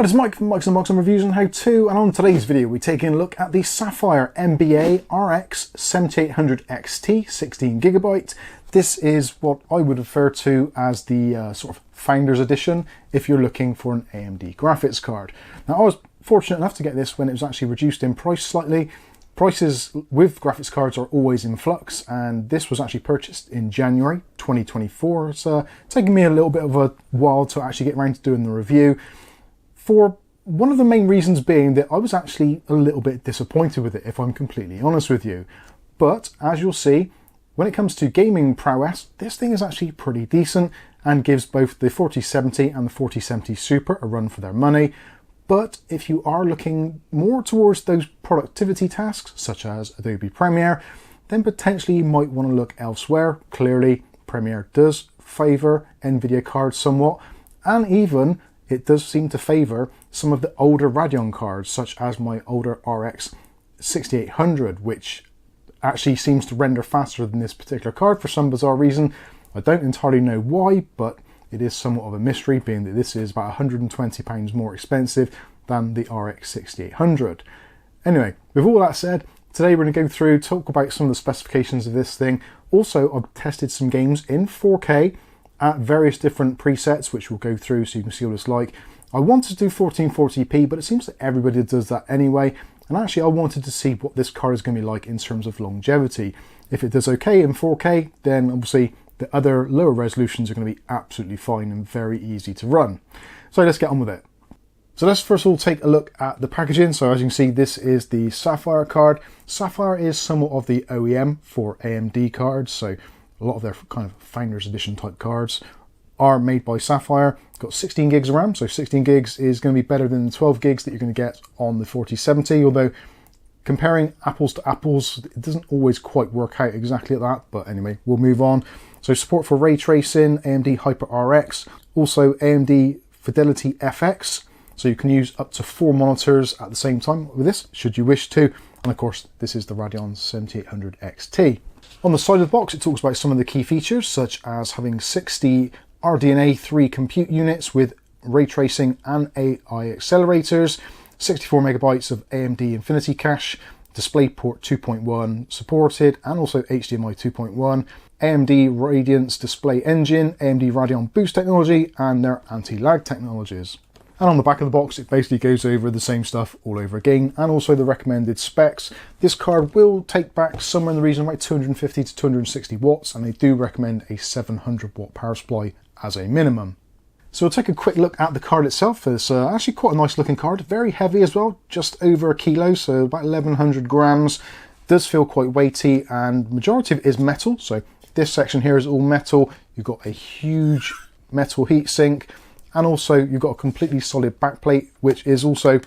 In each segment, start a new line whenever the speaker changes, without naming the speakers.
Hi, it's Mike from Mike's Unboxing Reviews and How To, and on today's video we're taking a look at the Sapphire MBA RX 7800 XT 16GB. This is what I would refer to as the sort of Founders Edition if you're looking for an AMD graphics card. Now, I was fortunate enough to get this when it was actually reduced in price slightly. Prices with graphics cards are always in flux, and this was actually purchased in January 2024. It's taken me a little bit of a while to actually get around to doing the review, for one of the main reasons being that I was actually a little bit disappointed with it, if I'm completely honest with you. But as you'll see, when it comes to gaming prowess, this thing is actually pretty decent and gives both the 4070 and the 4070 Super a run for their money. But if you are looking more towards those productivity tasks, such as Adobe Premiere, then potentially you might want to look elsewhere. Clearly, Premiere does favour NVIDIA cards somewhat, and even it does seem to favour some of the older Radeon cards, such as my older RX 6800, which actually seems to render faster than this particular card for some bizarre reason. I don't entirely know why, but it is somewhat of a mystery, being that this is about £120 more expensive than the RX 6800. Anyway, with all that said, today we're going to go through, talk about some of the specifications of this thing. Also, I've tested some games in 4K at various different presets, which we'll go through so you can see what it's like. I wanted to do 1440p, but it seems that everybody does that anyway. And actually, I wanted to see what this card is going to be like in terms of longevity. If it does okay in 4K, then obviously the other lower resolutions are going to be absolutely fine and very easy to run. So let's get on with it. So let's first of all take a look at the packaging. So as you can see, this is the Sapphire card. Sapphire is somewhat of the OEM for AMD cards. So a lot of their kind of Founders Edition type cards are made by Sapphire. Got 16 gigs of RAM, so 16 gigs is going to be better than the 12 gigs that you're going to get on the 4070, although comparing apples to apples, it doesn't always quite work out exactly like that, but anyway, we'll move on. So support for ray tracing, AMD HyperRX, also AMD Fidelity FX, so you can use up to 4 monitors at the same time with this, should you wish to, and of course, this is the Radeon 7800 XT. On the side of the box, it talks about some of the key features, such as having 60 RDNA 3 compute units with ray tracing and AI accelerators, 64 megabytes of AMD Infinity Cache, DisplayPort 2.1 supported, and also HDMI 2.1, AMD Radiance Display Engine, AMD Radeon Boost technology, and their anti-lag technologies. And on the back of the box, it basically goes over the same stuff all over again, and also the recommended specs. This card will take back somewhere in the region of like 250 to 260 watts, and they do recommend a 700 watt power supply as a minimum. So we'll take a quick look at the card itself. It's actually quite a nice looking card, very heavy as well, just over a kilo, so about 1100 grams. Does feel quite weighty, and majority of it is metal. So this section here is all metal. You've got a huge metal heatsink, and also you've got a completely solid backplate, which is also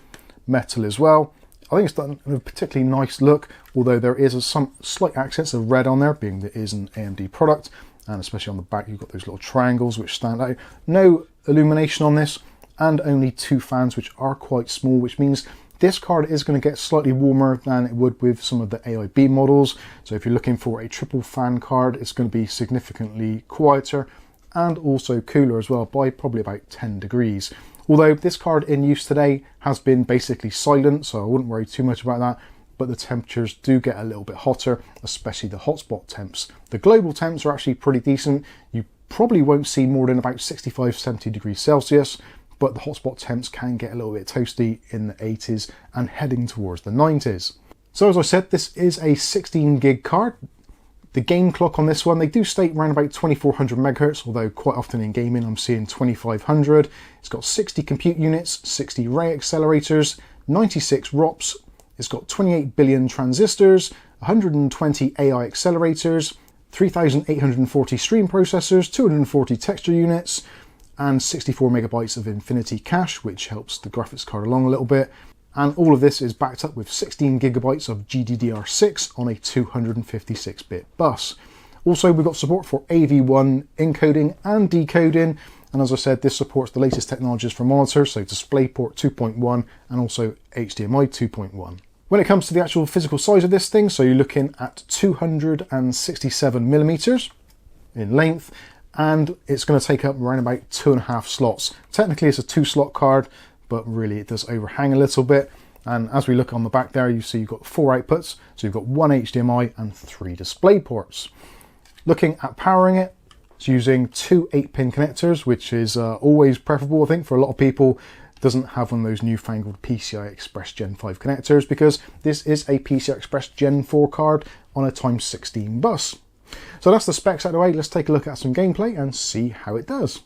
metal as well. I think it's done a particularly nice look, although there is some slight accents of red on there, being that it is an AMD product, and especially on the back you've got those little triangles which stand out. No illumination on this, and only 2 fans, which are quite small, which means this card is going to get slightly warmer than it would with some of the AIB models. So if you're looking for a triple fan card, it's going to be significantly quieter and also cooler as well by probably about 10 degrees. Although this card in use today has been basically silent, so I wouldn't worry too much about that, but the temperatures do get a little bit hotter, especially the hotspot temps. The global temps are actually pretty decent. You probably won't see more than about 65-70 degrees Celsius, but the hotspot temps can get a little bit toasty in the 80s and heading towards the 90s. So as I said, this is a 16 gig card. The game clock on this one, they do state around about 2400 megahertz, although quite often in gaming I'm seeing 2500. It's got 60 compute units, 60 ray accelerators, 96 ROPs. It's got 28 billion transistors, 120 AI accelerators, 3840 stream processors, 240 texture units, and 64 megabytes of Infinity Cache, which helps the graphics card along a little bit. And all of this is backed up with 16 gigabytes of GDDR6 on a 256-bit bus. Also, we've got support for AV1 encoding and decoding, and as I said, this supports the latest technologies for monitors, so DisplayPort 2.1 and also HDMI 2.1. When it comes to the actual physical size of this thing, so you're looking at 267 millimeters in length, and it's going to take up around about 2.5 slots. Technically it's a 2-slot card, but really it does overhang a little bit. And as we look on the back there, you see you've got 4 outputs. So you've got 1 HDMI and 3 display ports. Looking at powering it, it's using 2 8-pin connectors, which is always preferable, I think, for a lot of people. It doesn't have one of those newfangled PCI Express Gen 5 connectors, because this is a PCI Express Gen 4 card on a x16 bus. So that's the specs out of the way. Let's take a look at some gameplay and see how it does.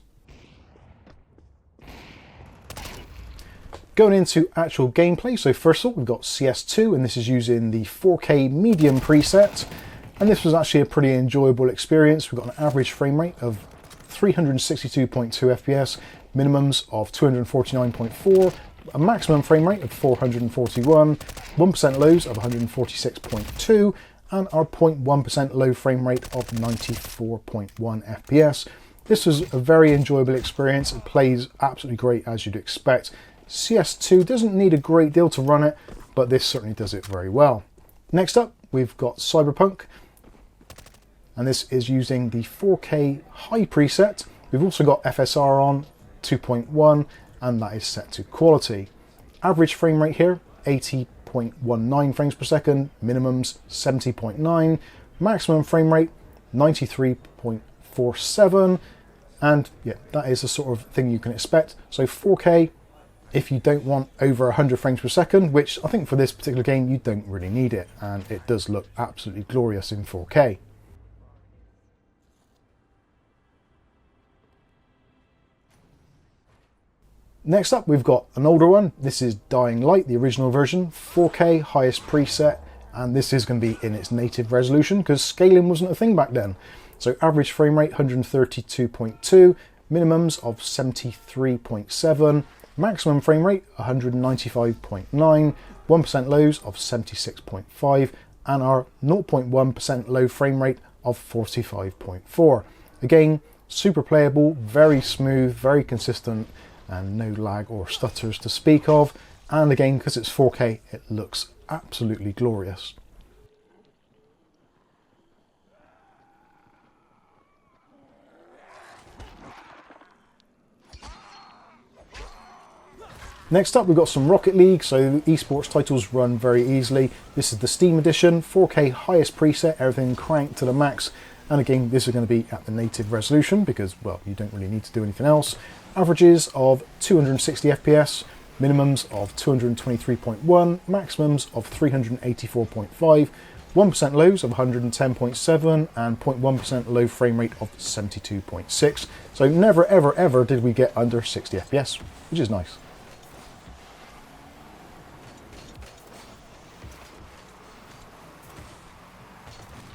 Going into actual gameplay, so first of all we've got CS2, and this is using the 4K medium preset, and this was actually a pretty enjoyable experience. We've got an average frame rate of 362.2 FPS, minimums of 249.4, a maximum frame rate of 441, 1% lows of 146.2, and our 0.1% low frame rate of 94.1 FPS. This was a very enjoyable experience. It plays absolutely great, as you'd expect. CS2 doesn't need a great deal to run it, but this certainly does it very well. Next up, we've got Cyberpunk, and this is using the 4K high preset. We've also got FSR on 2.1, and that is set to quality. Average frame rate here, 80.19 frames per second, minimums 70.9, maximum frame rate 93.47, and yeah, that is the sort of thing you can expect. So 4K, if you don't want over 100 frames per second, which I think for this particular game you don't really need it, and it does look absolutely glorious in 4K. Next up we've got an older one. This is Dying Light, the original version, 4K highest preset, and this is going to be in its native resolution because scaling wasn't a thing back then. So average frame rate 132.2, minimums of 73.7, maximum frame rate 195.9, 1% lows of 76.5, and our 0.1% low frame rate of 45.4. Again, super playable, very smooth, very consistent, and no lag or stutters to speak of. And again, because it's 4K, it looks absolutely glorious. Next up, we've got some Rocket League, so esports titles run very easily. This is the Steam edition, 4K highest preset, everything cranked to the max. And again, this is going to be at the native resolution because, well, you don't really need to do anything else. Averages of 260 FPS, minimums of 223.1, maximums of 384.5, 1% lows of 110.7, and 0.1% low frame rate of 72.6. So never, ever, ever did we get under 60 FPS, which is nice.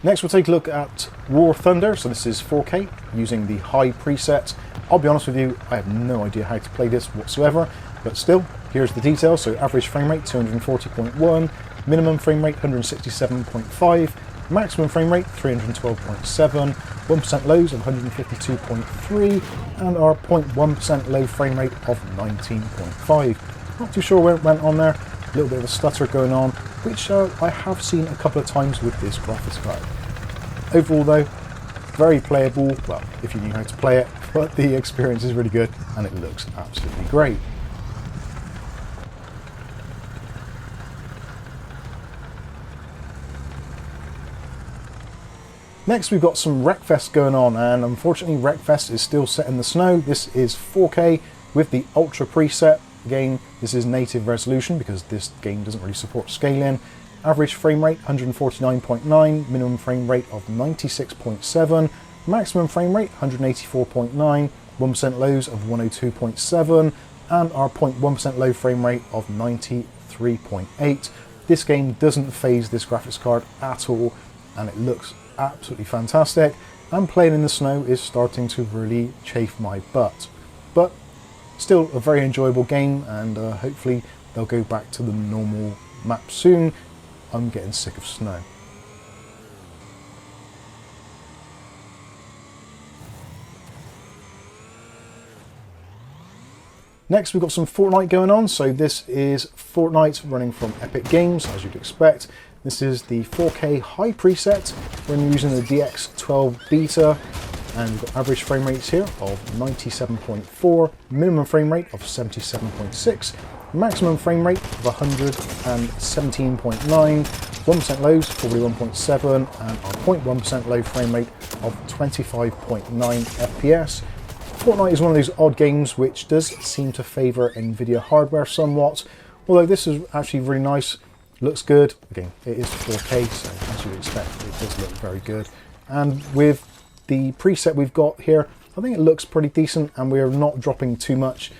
Next we'll take a look at War Thunder, so this is 4K using the high preset. I'll be honest with you, I have no idea how to play this whatsoever, but still, here's the details. So average frame rate 240.1, minimum frame rate 167.5, maximum frame rate 312.7, 1% lows of 152.3, and our 0.1% low frame rate of 19.5. Not too sure where it went on there, a little bit of a stutter going on, which I have seen a couple of times with this graphics card. Overall though, very playable, well, if you knew how to play it, but the experience is really good and it looks absolutely great. Next we've got some Wreckfest going on, and unfortunately Wreckfest is still set in the snow. This is 4K with the Ultra preset. Again, this is native resolution because this game doesn't really support scaling. Average frame rate 149.9, minimum frame rate of 96.7, maximum frame rate 184.9, 1% lows of 102.7, and our 0.1% low frame rate of 93.8. This game doesn't phase this graphics card at all, and it looks absolutely fantastic, and playing in the snow is starting to really chafe my butt. But still a very enjoyable game, and hopefully they'll go back to the normal map soon. I'm getting sick of snow. Next we've got some Fortnite going on, so this is Fortnite running from Epic Games, as you'd expect. This is the 4K high preset. We're using the DX12 beta. And we've got average frame rates here of 97.4, minimum frame rate of 77.6, maximum frame rate of 117.9, 1% lows 41.7, and our 0.1% low frame rate of 25.9 FPS. Fortnite is one of those odd games which does seem to favour NVIDIA hardware somewhat, although this is actually really nice, looks good. Again, it is 4K, so as you would expect, it does look very good. And with the preset we've got here, I think it looks pretty decent, and we're not dropping too much.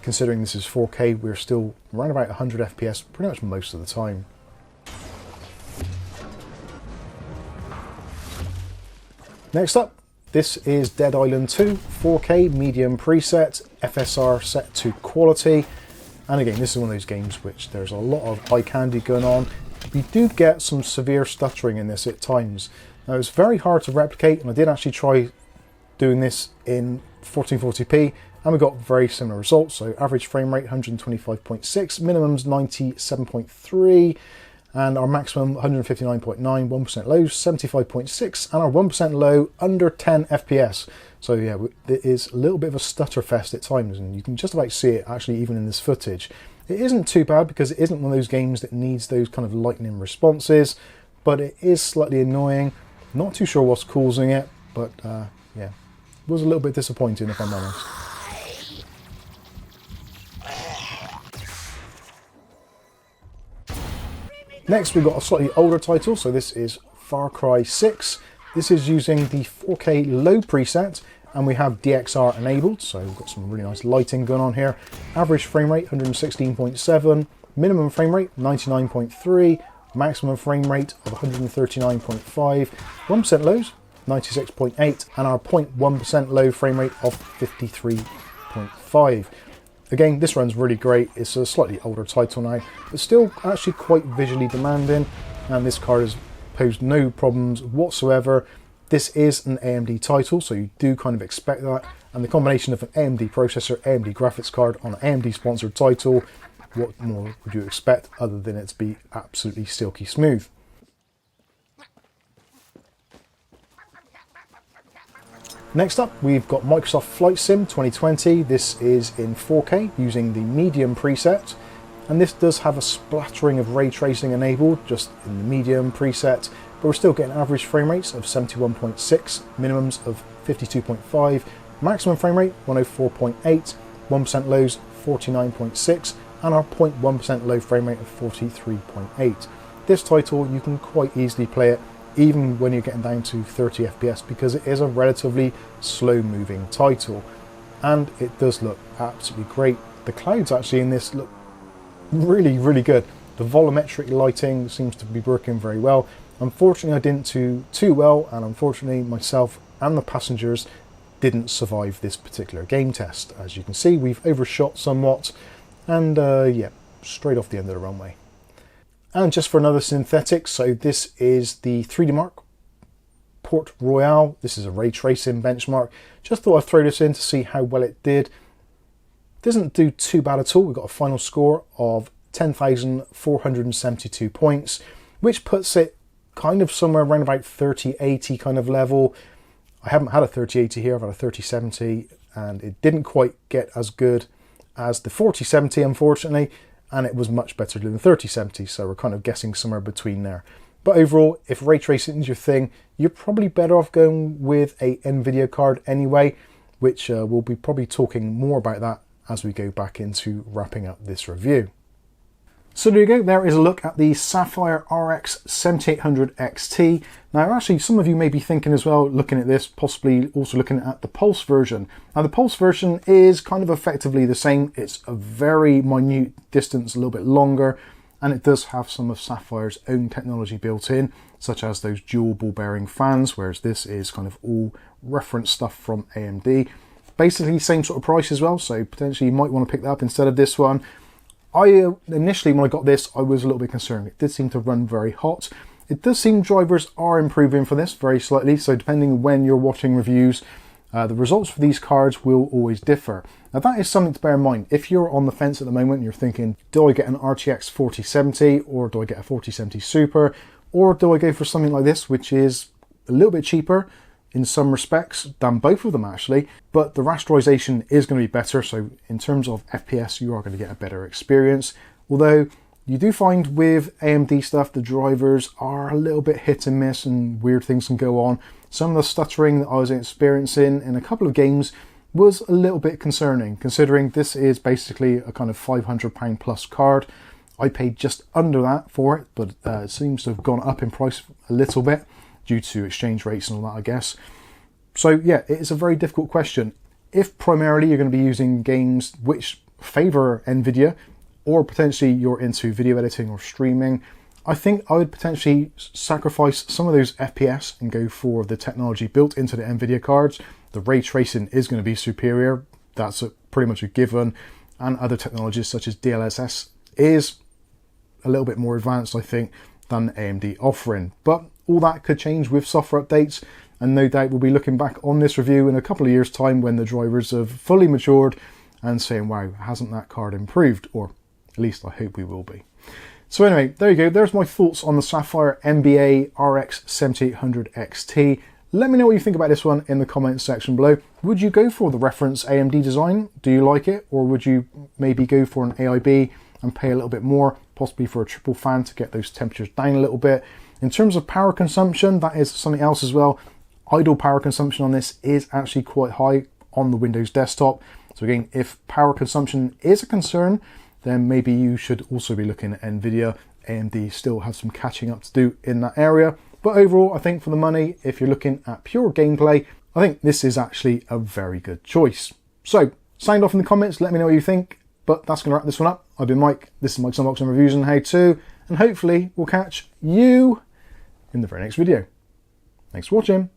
Considering this is 4K, we're still around about 100 FPS pretty much most of the time. Next up, this is Dead Island 2, 4K medium preset, FSR set to quality. And again, this is one of those games which there's a lot of eye candy going on. We do get some severe stuttering in this at times. Now, it's very hard to replicate, and I did actually try doing this in 1440p, and we got very similar results. So average frame rate 125.6, minimum's 97.3, and our maximum 159.9, 1% low 75.6, and our 1% low under 10 FPS. So yeah, it is a little bit of a stutter fest at times, and you can just about see it actually even in this footage. It isn't too bad because it isn't one of those games that needs those kind of lightning responses, but it is slightly annoying. Not too sure what's causing it, but yeah, it was a little bit disappointing if I'm honest. Next we've got a slightly older title, so this is Far Cry 6. This is using the 4K low preset, and we have DXR enabled, so we've got some really nice lighting going on here. Average frame rate 116.7, minimum frame rate 99.3, maximum frame rate of 139.5, 1% lows 96.8, and our 0.1% low frame rate of 53.5. Again, this runs really great. It's a slightly older title now, but still actually quite visually demanding, and this card has posed no problems whatsoever. This is an AMD title, so you do kind of expect that, and the combination of an AMD processor, AMD graphics card on an AMD sponsored title, what more would you expect other than it to be absolutely silky smooth? Next up, we've got Microsoft Flight Sim 2020. This is in 4K using the medium preset, and this does have a splattering of ray tracing enabled just in the medium preset, but we're still getting average frame rates of 71.6, minimums of 52.5, maximum frame rate 104.8, 1% lows 49.6, and our 0.1% low frame rate of 43.8. This title, you can quite easily play it even when you're getting down to 30 FPS because it is a relatively slow moving title, and it does look absolutely great. The clouds actually in this look really, really good. The volumetric lighting seems to be working very well. Unfortunately, I didn't do too well, and unfortunately myself and the passengers didn't survive this particular game test. As you can see, we've overshot somewhat, and yeah, straight off the end of the runway. And just for another synthetic, so this is the 3D Mark Port Royale. This is a ray tracing benchmark. Just thought I'd throw this in to see how well it did. Doesn't do too bad at all. We've got a final score of 10,472 points, which puts it kind of somewhere around about 3080 kind of level. I haven't had a 3080 here, I've had a 3070, and it didn't quite get as good as the 4070, unfortunately, and it was much better than the 3070, so we're kind of guessing somewhere between there. But overall, if ray tracing is your thing, you're probably better off going with a NVIDIA card anyway, which we'll be probably talking more about that as we go back into wrapping up this review. So there you go, there is a look at the Sapphire RX 7800 XT. Now actually some of you may be thinking as well, looking at this, possibly also looking at the Pulse version. Now the Pulse version is kind of effectively the same. It's a very minute distance, a little bit longer, and it does have some of Sapphire's own technology built in, such as those dual ball bearing fans, whereas this is kind of all reference stuff from AMD. Basically same sort of price as well, so potentially you might want to pick that up instead of this one. Initially when I got this, I was a little bit concerned. It did seem to run very hot. It does seem drivers are improving for this very slightly, so depending when you're watching reviews, the results for these cards will always differ. Now that is something to bear in mind. If you're on the fence at the moment, you're thinking, do I get an RTX 4070 or do I get a 4070 Super, or do I go for something like this, which is a little bit cheaper, in some respects than both of them actually, but the rasterization is going to be better. So in terms of FPS, you are going to get a better experience. Although you do find with AMD stuff, the drivers are a little bit hit and miss and weird things can go on. Some of the stuttering that I was experiencing in a couple of games was a little bit concerning, considering this is basically a kind of £500 plus card. I paid just under that for it, but it seems to have gone up in price a little bit due to exchange rates and all that, I guess. So yeah, it is a very difficult question. If primarily you're going to be using games which favour NVIDIA, or potentially you're into video editing or streaming, I think I would potentially sacrifice some of those FPS and go for the technology built into the NVIDIA cards. The ray tracing is going to be superior. That's pretty much a given. And other technologies such as DLSS is a little bit more advanced, I think, than AMD offering. But all that could change with software updates. And no doubt we'll be looking back on this review in a couple of years' time when the drivers have fully matured and saying, wow, hasn't that card improved? Or at least I hope we will be. So anyway, there you go. There's my thoughts on the Sapphire MBA RX 7800 XT. Let me know what you think about this one in the comments section below. Would you go for the reference AMD design? Do you like it? Or would you maybe go for an AIB and pay a little bit more, possibly for a triple fan to get those temperatures down a little bit? In terms of power consumption, that is something else as well. Idle power consumption on this is actually quite high on the Windows desktop. So again, if power consumption is a concern, then maybe you should also be looking at NVIDIA. AMD still have some catching up to do in that area. But overall, I think for the money, if you're looking at pure gameplay, I think this is actually a very good choice. So, sound off in the comments, let me know what you think. But that's going to wrap this one up. I've been Mike, this is Mike's Unboxing Reviews and How To, and hopefully we'll catch you in the very next video. Thanks for watching.